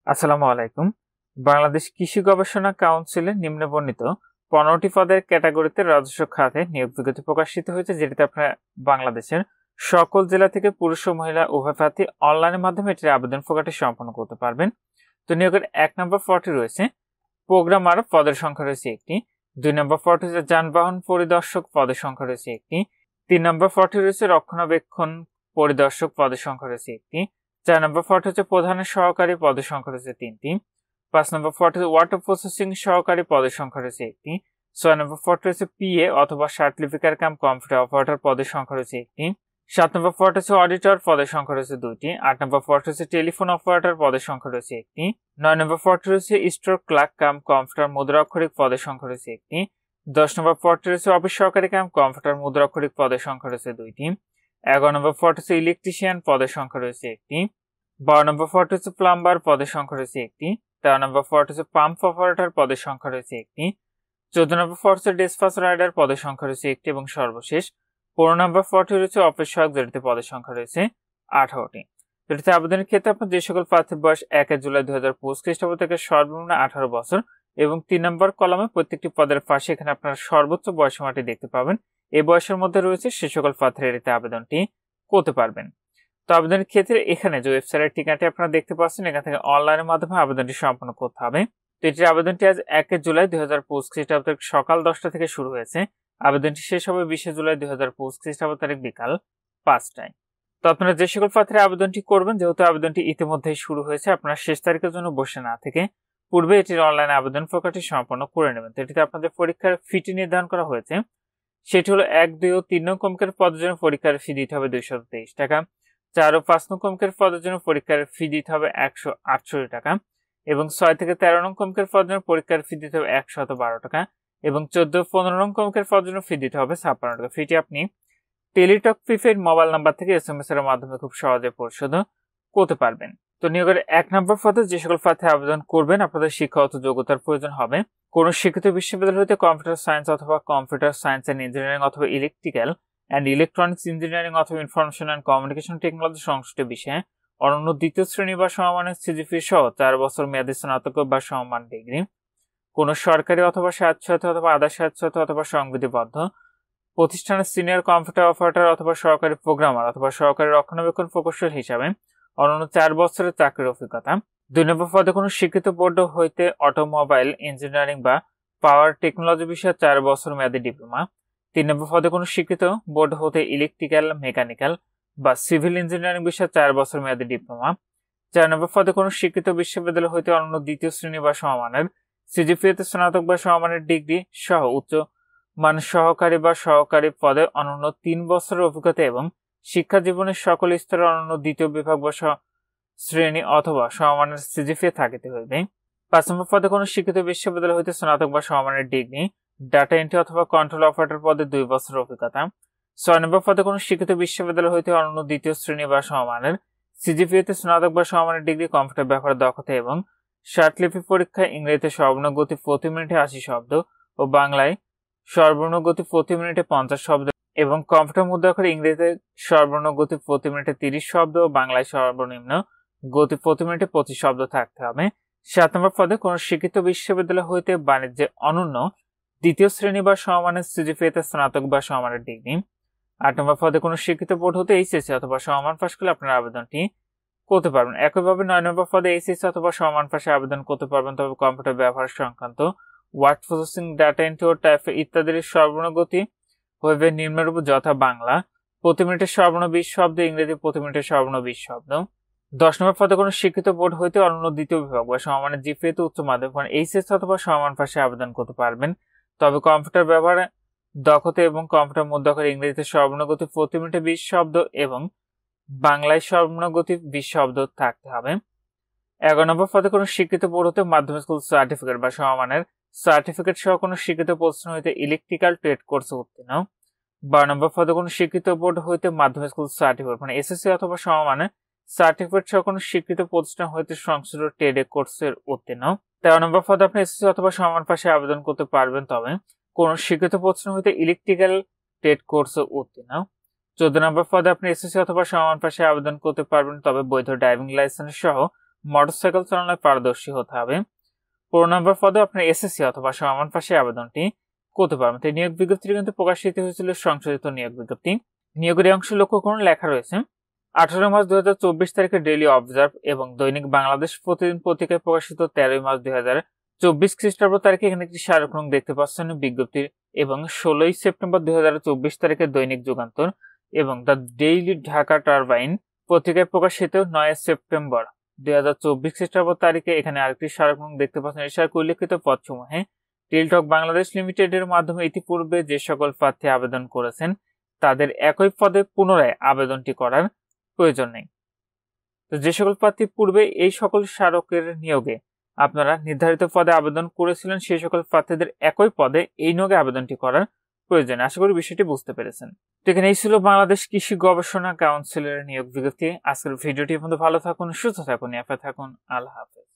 আসসালামু আলাইকুম। বাংলাদেশ কৃষি গবেষণা কাউন্সিলের নিম্নবর্ণিত 15টি পদের ক্যাটাগরিতে রাজস্ব খাতে নিয়োগ বিজ্ঞপ্তি প্রকাশিত হয়েছে, যেটিতে আপনারা বাংলাদেশের সকল জেলা থেকে পুরুষ ও মহিলা উভয় প্রার্থী অনলাইনের মাধ্যমে এটির আবেদন প্রক্রিয়াটি সম্পন্ন করতে পারবেন। তো নিয়োগের 1 নম্বর পদটি রয়েছে প্রোগ্রামার, পদের সংখ্যা রয়েছে একটি। 2 নম্বর পদটি হচ্ছে যানবাহন পরিদর্শক, পদের সংখ্যা রয়েছে একটি। 3 নম্বর পদটি রয়েছে রক্ষণাবেক্ষণ পরিদর্শক, পদের সংখ্যা রয়েছে একটি। 4 নম্বর পদটি হচ্ছে প্রধানের সহকারী, পদের সংখ্যা রয়েছে 3টি। 5 নম্বর পদটি হচ্ছে ওয়াটার প্রসেসিং সহকারী, পদের সংখ্যা রয়েছে একটি। 6 নম্বর পদটি হচ্ছে পিএ অথবা সার্টিফিকেট কাম কম্পিউটার অপারেটর, পদের সংখ্যা রয়েছে একটি। 7 নম্বর পদটি হচ্ছে অডিটর, পদের সংখ্যা রয়েছে 2টি। 8 নম্বর পদটি হচ্ছে টেলিফোন অপারেটর, পদের সংখ্যা রয়েছে একটি। 9 নম্বর পদটি রয়েছে স্টোর ক্লার্ক কাম কম্পিউটার মুদ্রাক্ষরিক, পদের সংখ্যা রয়েছে একটি। 10 নম্বর পদটি রয়েছে অফিস সহকারী কাম কম্পিউটার মুদ্রাক্ষরিক, পদের সংখ্যা রয়েছে 2টি। 11 নম্বর পদটি হচ্ছে ইলেকট্রিশিয়ান, পদের সংখ্যা রয়েছে একটি। 12 নম্বর পদটি হচ্ছে প্লাম্বার, পদের সংখ্যা রয়েছে একটি। 13 নম্বর পদটি হচ্ছে পাম্প অপারেটর, পদের সংখ্যা রয়েছে একটি। 14 নম্বর পদটি হচ্ছে ডিসপাচ রাইডার, পদের সংখ্যা রয়েছে একটি। এবং সর্বশেষ 15 নম্বর পদটি রয়েছে অফিস সহায়ক, যেটিতে পদের সংখ্যা রয়েছে 18টি। যেটিতে আবেদনের ক্ষেত্রে আপনার যে সকল প্রার্থীর বয়স 1 জুলাই 2025 খ্রিস্টাব্দ থেকে সর্বনিম্ন 18 বছর এবং 3 নম্বর কলামে প্রত্যেকটি পদের পাশে এখানে আপনারা সর্বোচ্চ বয়সসীমাটি দেখতে পাবেন। এই বয়সের মধ্যে রয়েছে সে সকল প্রার্থীরা এটিতে আবেদনটি করতে পারবেন। তো আবেদনের ক্ষেত্রে এখানে যে ওয়েবসাইটের ঠিকানাটি আপনারা দেখতে পাচ্ছেন, এখান থেকে অনলাইনের মাধ্যমে আবেদনটি সম্পন্ন করতে হবে। তো এটির আবেদনটি আজ 1 জুলাই 2025 খ্রিস্টাব্দ সকাল 10টা থেকে শুরু হয়েছে। আবেদনটি শেষ হবে 20 জুলাই 2025 খ্রিস্টাব্দ তারিখ বিকাল 5টায়। তো আপনারা যে সকল প্রার্থীরা আবেদনটি করবেন, যেহেতু আবেদনটি ইতিমধ্যেই শুরু হয়েছে, আপনারা শেষ তারিখের জন্য বসে না থেকে পূর্বে এটির অনলাইন আবেদন প্রক্রিয়াটি সম্পন্ন করে নেবেন। তো এটিতে আপনাদের পরীক্ষার ফিটি নির্ধারণ করা হয়েছে। সেটি হলো 1, 2 ও 3 নং কমকের পদের জন্য পরীক্ষার ফি দিতে হবে 223 টাকা। 4 ও 5 নং কমকের পদের জন্য পরীক্ষার ফি দিতে হবে 168 টাকা এবং 6 থেকে 13 নং কমকের পদের জন্য পরীক্ষার ফি দিতে হবে 112 টাকা এবং 14 ও 15 নং কমকের পদের জন্য ফি দিতে হবে 56 টাকা। ফিটি আপনি টেলিটক প্রিপেইড মোবাইল নাম্বার থেকে এসএমএস এর মাধ্যমে খুব সহজে পরিশোধ করতে পারবেন। তো নিয়োগের 1 নম্বর পদে যে সকল প্রার্থী আবেদন করবেন, আপনাদের শিক্ষাগত যোগ্যতার প্রয়োজন হবে। কোন শিক্ষিত বিশ্ববিদ্যালয় হতে কম্পিউটার সায়েন্স অথবা কম্পিউটার সায়েন্স এন্ড ইঞ্জিনিয়ারিং অথবা ইলেকট্রিক্যাল অ্যান্ড ইলেকট্রনিক্স ইঞ্জিনিয়ারিং অথবা ইনফরমেশন অ্যান্ড কমিউনিকেশন টেকনোলজি সংশ্লিষ্ট বিষয়ে অনন্য দ্বিতীয় শ্রেণী বা সমমানের সিজিপিএ সহ 4 বছর মেয়াদী স্নাতক বা সমমান ডিগ্রি, কোন সরকারি অথবা স্বায়ত্তশাসিত অথবা আধা স্বায়ত্তশাসিত অথবা সংবিধিবদ্ধ প্রতিষ্ঠানের সিনিয়র কম্পিউটার অপারেটর অথবা সহকারী প্রোগ্রামার অথবা সহকারী রক্ষণাবেক্ষণ প্রকৌশল হিসাবে অনন্য 4 বছরের চাকরির অভিজ্ঞতা। 2 নম্বর পদে কোনো শিক্ষিত বোর্ড হইতে অটোমোবাইল ইঞ্জিনিয়ারিং বা পাওয়ার টেকনোলজি বিষয়ে 4 বছর মেয়াদী ডিপ্লোমা। 3 নম্বর পদে কোনো শিক্ষিত বোর্ড হতে ইলেকট্রিক্যাল, মেকানিক্যাল বা সিভিল ইঞ্জিনিয়ারিং বিষয়ে 4 বছর মেয়াদী ডিপ্লোমা। 4 নম্বর পদে কোনো শিক্ষিত বিশ্ববিদ্যালয় হইতে অনন্য দ্বিতীয় শ্রেণী বা সমমানের সিজিপিএতে স্নাতক বা সমমানের ডিগ্রি সহ উচ্চ মান সহকারী বা সহকারী পদে অনন্য 3 বছরের অভিজ্ঞতা এবং শিক্ষা জীবনের সকল স্তরে অনন্য দ্বিতীয় বিভাগ বা শ্রেণী অথবা সমমানের সিজিপিএ থাকিতে হইবে। 5 নম্বর পদে কোনো শিক্ষিত বিশ্ববিদ্যালয় হইতে স্নাতক বা সমমানের ডিগ্রি ডাটা এন্ট্রি অথবা কন্ট্রোল অপারেটর পদে 2 বছরের অভিজ্ঞতা। 6 নম্বর পদে কোনো শিক্ষিত বিশ্ববিদ্যালয় হইতে অনন্য দ্বিতীয় শ্রেণী বা সমমানের সিজিপিএতে স্নাতক বা সমমানের ডিগ্রি কম্পিউটার ব্যবহারের দক্ষতা এবং ষাটলিপি পরীক্ষায় ইংরেজিতে সর্বনিম্ন গতি প্রতি মিনিটে 80 শব্দ ও বাংলায় সর্বনিম্ন গতি প্রতি মিনিটে 50 শব্দ এবং কম্পিউটার মুদ্রাক্ষরে ইংরেজিতে সর্বনিম্ন গতি প্রতি মিনিটে 30 শব্দ ও বাংলায় সর্বনিম্ন গতি প্রতি মিনিটে 25 শব্দ থাকতে হবে। 7 নম্বর পদে কোন শিক্ষিত বিশ্ববিদ্যালয় হইতে বাণিজ্যে অনন্য দ্বিতীয় শ্রেণী বা সমমানের সিজিপিএতে স্নাতক বা সমমানের ডিগ্রি। 8 নম্বর পদে কোন শিক্ষিত বোর্ড হতে এইচএসসি অথবা সমমান পাশ করলে আপনার আবেদনটি করতে পারবেন। একইভাবে 9 নম্বর পদে এইচএসসি অথবা সমমান পাশে আবেদন করতে পারবেন, তবে কম্পিউটার ব্যবহার সংক্রান্ত ওয়ার্ড প্রসেসিং, ডাটা এন্ট্রি ও টাইপ ইত্যাদির সর্বনিম্ন গতি হইবে নিম্নরূপ যথা: বাংলা প্রতি মিনিটে সর্বনিম্ন 20 শব্দ, ইংরেজি প্রতি মিনিটে সর্বনিম্ন 20 শব্দ। 10 নম্বর পদে কোনো শিক্ষিত বোর্ড হইতে অনন্য দ্বিতীয় বিভাগ বা সমমানের জিপিএতে উচ্চ মাধ্যমিক এইচএসসি অথবা সমমান পাশে আবেদন করতে পারবেন, তবে কম্পিউটার ব্যবহারে দক্ষতা এবং কম্পিউটার মুদ্রাক্ষরে ইংরেজিতে সর্বনিম্ন গতি প্রতি মিনিটে 20 শব্দ এবং বাংলায় সর্বনিম্ন গতি 20 শব্দ থাকতে হবে। 11 নম্বর পদে কোনো শিক্ষিত বোর্ড হতে মাধ্যমিক স্কুল সার্টিফিকেট বা সমমানের সার্টিফিকেট সহ কোনো শিক্ষিত প্রতিষ্ঠান হইতে ইলেকট্রিক্যাল ট্রেড কোর্সে উত্তীর্ণ। 12 নম্বর পদে কোনো শিক্ষিত বোর্ড হইতে মাধ্যমিক স্কুল সার্টিফিকেট মানে এসএসসি অথবা সমমানের সার্টিফিকেট সহ কোনো শিক্ষিত প্রতিষ্ঠান হইতে সংশ্লিষ্ট ট্রেড কোর্সের উত্তীর্ণ। 13 নম্বর পদে আপনি এসএসসি অথবা সমমান পাশে আবেদন করতে পারবেন, তবে কোন শিক্ষিত প্রতিষ্ঠান হইতে ইলেকট্রিক্যাল ট্রেড কোর্সে উত্তীর্ণ। 14 নম্বর পদে আপনি এসএসসি অথবা সমমান পাশে আবেদন করতে পারবেন, তবে বৈধ ড্রাইভিং লাইসেন্স সহ মোটরসাইকেল চালানোয় পারদর্শী হতে হবে। 15 নম্বর পদে আপনার এসএসসি অথবা সমান পাশে আবেদনটি করতে পারবেন। তো নিয়োগ বিজ্ঞপ্তিটি কিন্তু প্রকাশিত হয়েছিল সংশোধিত নিয়োগ বিজ্ঞপ্তি। নিয়োগের অংশ লক্ষ্য করুন, লেখা রয়েছে 18 মার্চ 2024 তারিখে ডেইলি অবজার্ভ এবং দৈনিক বাংলাদেশ প্রতিদিন পত্রিকায় প্রকাশিত 13 মার্চ 2024 খ্রিস্টাব্দ তারিখে এখানে একটি স্মারকলিপি দেখতে পাচ্ছেন বিজ্ঞপ্তির, এবং 16 সেপ্টেম্বর 2024 তারিখে দৈনিক যুগান্তর এবং দ্য ডেইলি ঢাকা টারবাইন পত্রিকায় প্রকাশিত 9 সেপ্টেম্বর 2024 খ্রিস্টাব্দ তারিখে এখানে আরেকটি স্মারকলিপি দেখতে পাচ্ছেন। এই স্মারক উল্লেখিত পদসমূহে টেলটক বাংলাদেশ লিমিটেডের মাধ্যমে ইতিপূর্বে যে সকল প্রার্থী আবেদন করেছেন তাদের একই পদে পুনরায় আবেদনটি করার প্রয়োজন নেই। তো যে সকল প্রার্থী পূর্বে এই সকল স্মারকের নিয়োগে আপনারা নির্ধারিত পদে আবেদন করেছিলেন সেই সকল প্রার্থীদের একই পদে এই নিয়োগে আবেদনটি করার প্রয়োজন। আশা করি বিষয়টি বুঝতে পেরেছেন। তো এখানে এই ছিল বাংলাদেশ কৃষি গবেষণা কাউন্সিলের নিয়োগ বিজ্ঞপ্তি। আজকের ভিডিওটি পর্যন্ত ভালো থাকুন, সুস্থ থাকুন, নিরাপদে থাকুন। আল্লাহ হাফেজ।